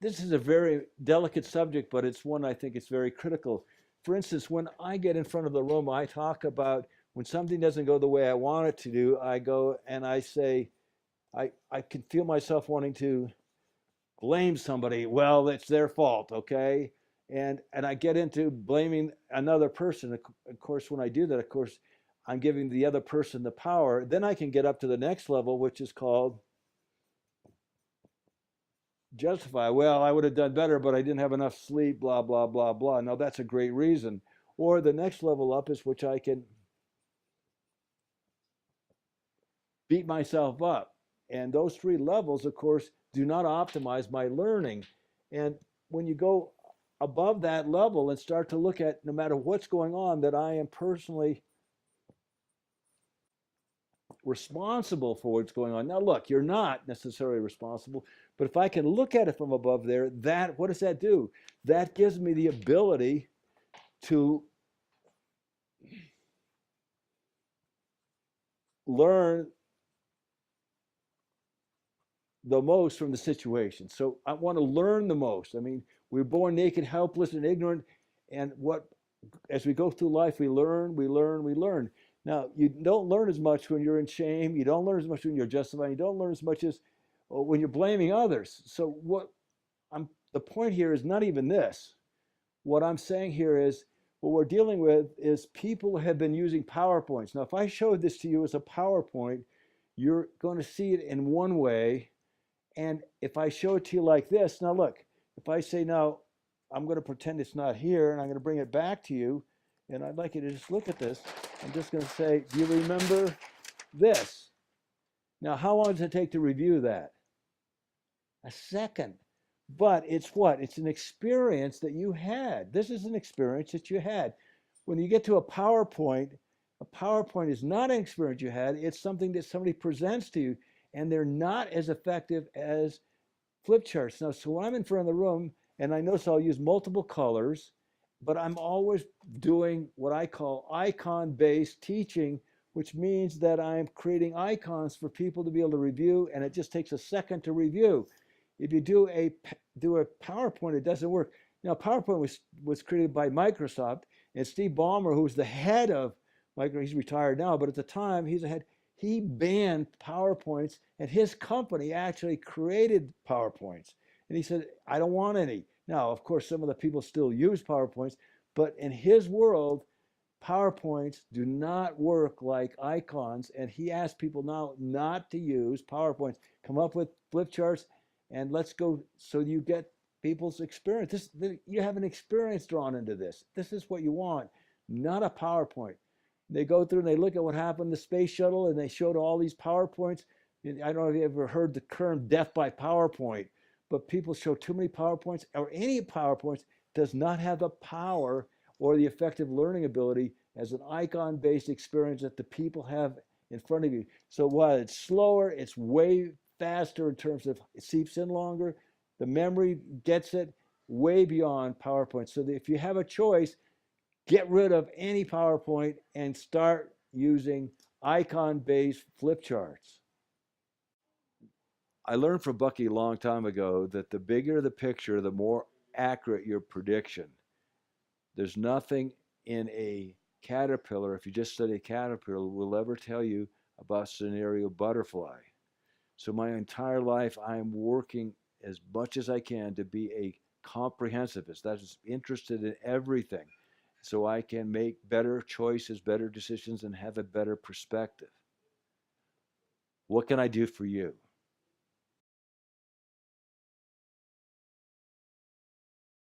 this is a very delicate subject, but it's one I think it's very critical. For instance, when I get in front of the room, I talk about when something doesn't go the way I want it to do, I go and I say, I can feel myself wanting to blame somebody. Well, it's their fault, okay? And I get into blaming another person. Of course, when I do that, of course, I'm giving the other person the power. Then I can get up to the next level, which is called justify. Well, I would have done better, but I didn't have enough sleep, blah, blah, blah, blah. Now that's a great reason. Or the next level up is which I can beat myself up. And those three levels, of course, do not optimize my learning. And when you go above that level and start to look at no matter what's going on, that I am personally responsible for what's going on. Now, look, you're not necessarily responsible, but if I can look at it from above there, that what does that do? That gives me the ability to learn the most from the situation. So I want to learn the most. I mean, we're born naked, helpless, and ignorant, and what as we go through life, we learn, we learn, we learn. Now, you don't learn as much when you're in shame. You don't learn as much when you're justifying. You don't learn as much as when you're blaming others. So the point here is not even this. What I'm saying here is what we're dealing with is people have been using PowerPoints. Now, if I showed this to you as a PowerPoint, you're going to see it in one way. And if I show it to you like this, now look, if I say now, I'm going to pretend it's not here and I'm going to bring it back to you, and I'd like you to just look at this. I'm just going to say, do you remember this? Now, how long does it take to review that? A second. But it's what? It's an experience that you had. This is an experience that you had. When you get to a PowerPoint is not an experience you had. It's something that somebody presents to you, and they're not as effective as flip charts. Now, so when I'm in front of the room, and I notice I'll use multiple colors, but I'm always doing what I call icon-based teaching, which means that I'm creating icons for people to be able to review, and it just takes a second to review. If you do a PowerPoint, it doesn't work. Now, PowerPoint was created by Microsoft, and Steve Ballmer, who's the head of Microsoft, he's retired now, but at the time, he's the head. He banned PowerPoints, and his company actually created PowerPoints. And he said, I don't want any. Now, of course, some of the people still use PowerPoints, but in his world, PowerPoints do not work like icons. And he asked people now not to use PowerPoints. Come up with flip charts, and let's go so you get people's experience. You have an experience drawn into this. This is what you want, not a PowerPoint. They go through and they look at what happened in the space shuttle, and they showed all these PowerPoints. I don't know if you ever heard the term death by PowerPoint, but people show too many PowerPoints, or any PowerPoints does not have the power or the effective learning ability as an icon-based experience that the people have in front of you. So while it's slower, it's way faster in terms of it seeps in longer. The memory gets it way beyond PowerPoint. So that if you have a choice, get rid of any PowerPoint and start using icon-based flip charts. I learned from Bucky a long time ago that the bigger the picture, the more accurate your prediction. There's nothing in a caterpillar, if you just study a caterpillar, will ever tell you about scenario butterfly. So my entire life, I am working as much as I can to be a comprehensivist. That is interested in everything, so I can make better choices, better decisions, and have a better perspective. What can I do for you?